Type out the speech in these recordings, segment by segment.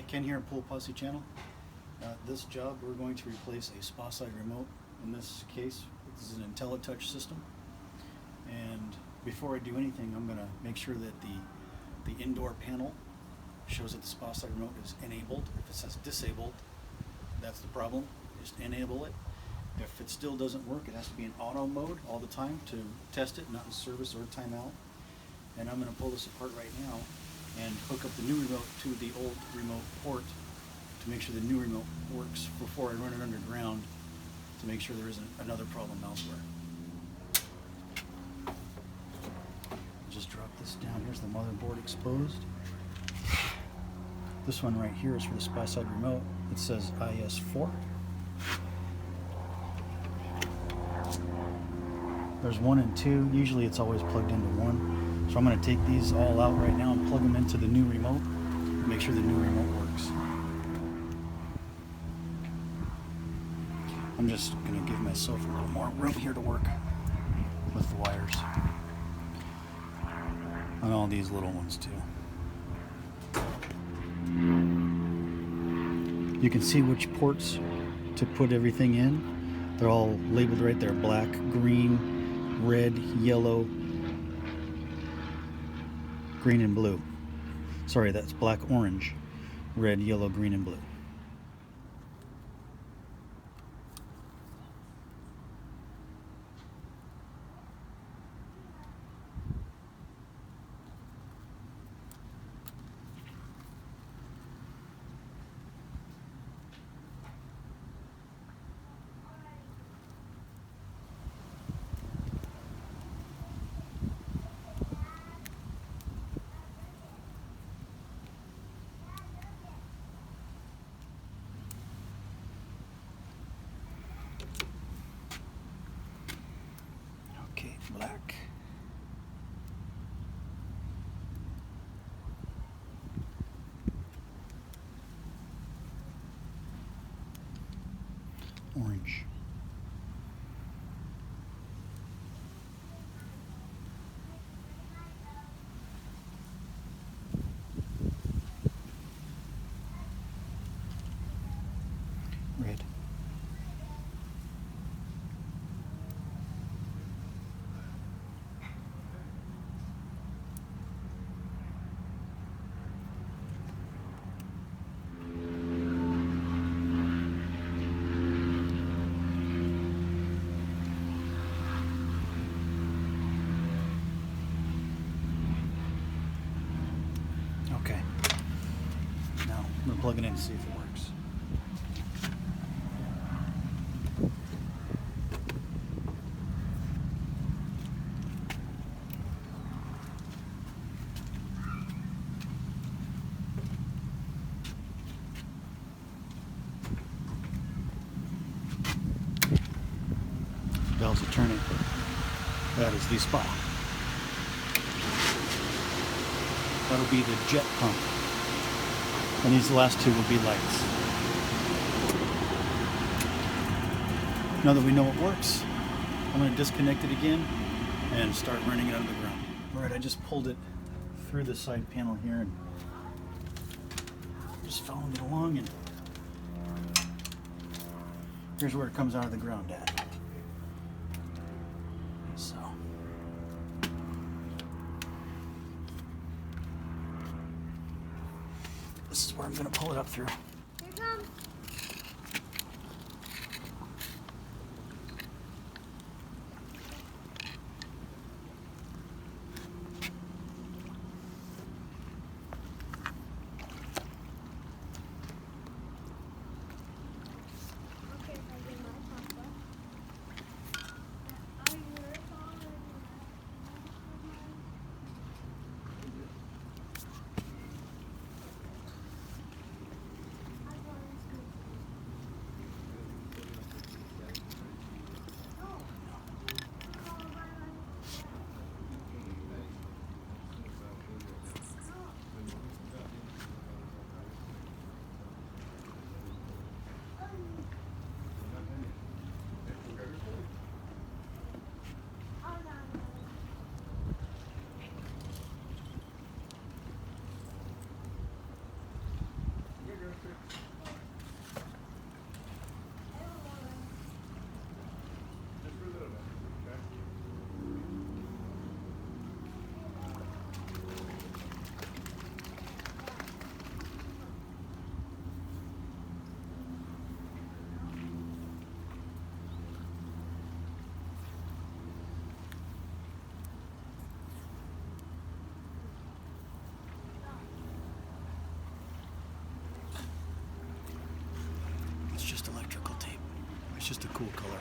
Ken here, Pool Posse Channel. This job, we're going to replace a spa side remote. In this case, this is an IntelliTouch system. And before I do anything, I'm going to make sure that the indoor panel shows that the spa side remote is enabled. If it says disabled, that's the problem. Just enable it. If it still doesn't work, it has to be in auto mode all the time to test it, not in service or timeout. And I'm going to pull this apart right now and hook up the new remote to the old remote port to make sure the new remote works before I run it underground to make sure there isn't another problem elsewhere. Just drop this down. Here's the motherboard exposed. This one right here is for the spa side remote. It says IS4. There's 1 and 2. Usually it's always plugged into 1. So I'm going to take these all out right now and plug them into the new remote. Make sure the new remote works. I'm just going to give myself a little more room here to work with the wires. And all these little ones too. You can see which ports to put everything in. They're all labeled right there: black, green, red, yellow, green and blue. Sorry, that's black, orange, red, yellow, green and blue. Black. Orange. Red. Okay. Now I'm going to plug it in and see if it works. Bells are turning. That is the spa. That'll be the jet pump. And these last two will be lights. Now that we know it works, I'm going to disconnect it again and start running it under the ground. Alright, I just pulled it through the side panel here and just following it along, and here's where it comes out of the ground at. So this is where I'm going to pull it up through. Here it comes. Okay, if I get my papa. Are you ready? I want to It's just a cool color.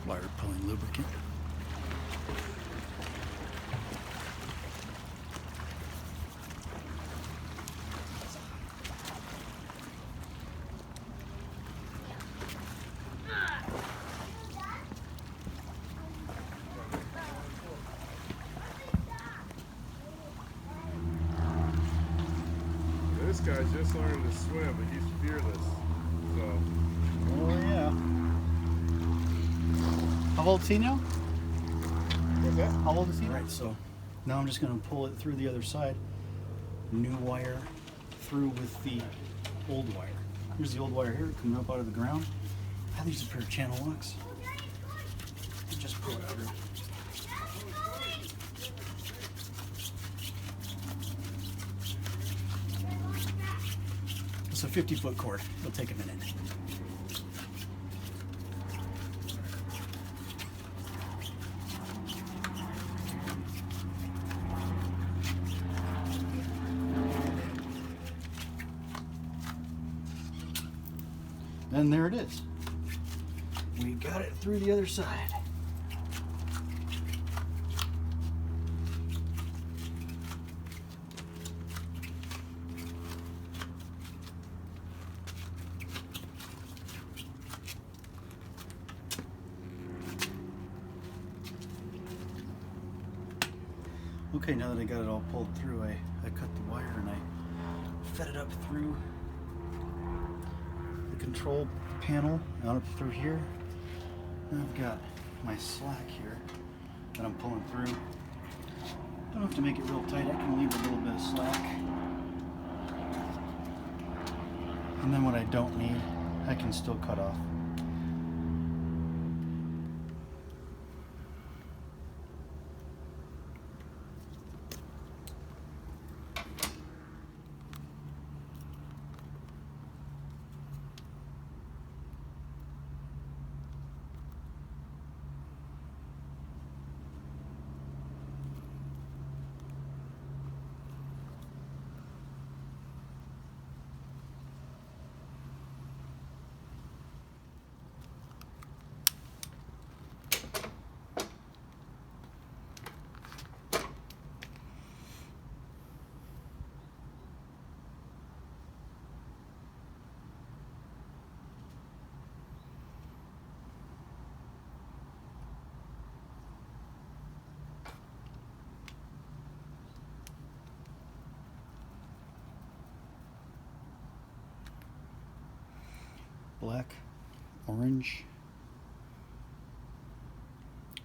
Wire pulling lubricant. This guy's just learning to swim, but he's fearless. So. Oh yeah. How old is he now? What's that? How old is he? Right, so now I'm just going to pull it through the other side. New wire through with the old wire. Here's the old wire here coming up out of the ground. I have these a pair of channel locks. Just pull it through. It's a 50-foot cord. It'll take a minute. And there it is. We got it through the other side. Okay, now that I got it all pulled through, I cut the wire and I fed it up through the control panel, out up through here. Now I've got my slack here that I'm pulling through. Don't have to make it real tight, I can leave a little bit of slack. And then what I don't need, I can still cut off. Black, orange.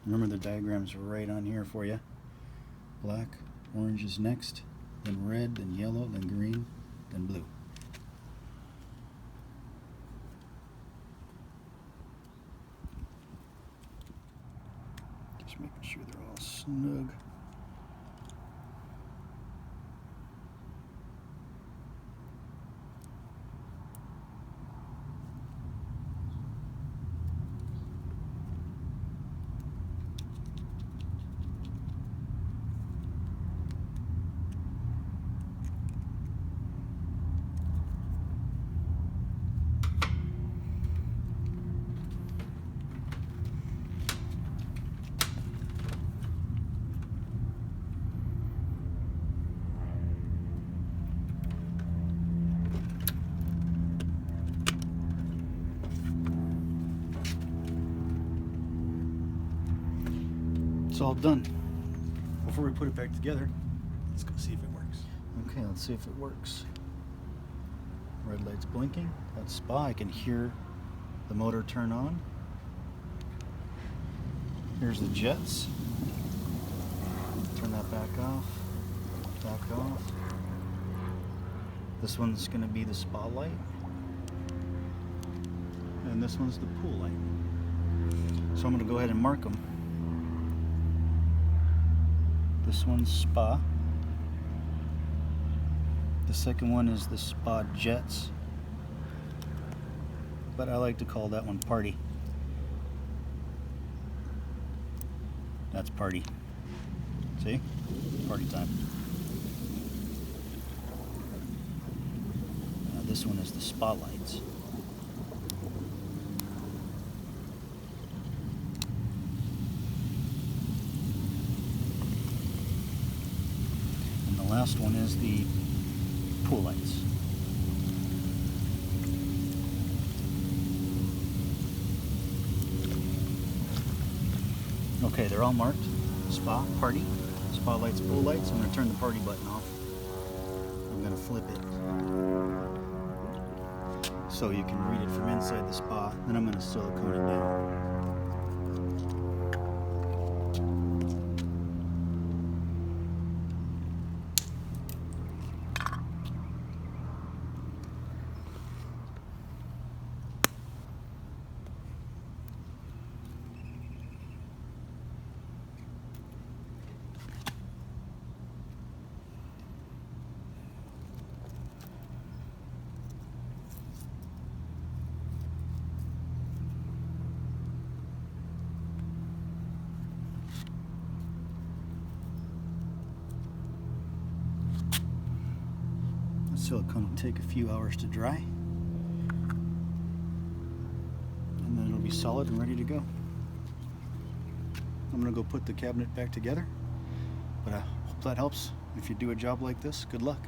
Remember the diagram's right on here for you. Black, orange is next. then red, then yellow, then green, then blue. Just making sure they're all snug. It's all done. Before we put it back together, let's go see if it works. Okay, let's see if it works. Red light's blinking. That's SPA. I can hear the motor turn on. Here's the jets. Turn that back off. Back off. This one's going to be the SPA light. And this one's the pool light. So I'm going to go ahead and mark them. This one's SPA. The second one is the SPA Jets, but I like to call that one Party. That's Party. See? Party time. Now this one is the Spotlights. And the last one is the pool lights. Okay, they're all marked. SPA, Party, SPA lights, pool lights. I'm going to turn the Party button off. I'm going to flip it so you can read it from inside the SPA. Then I'm going to silicone it down. Silicone will take a few hours to dry, and then it'll be solid and ready to go. I'm going to go put the cabinet back together, but I hope that helps. If you do a job like this, good luck.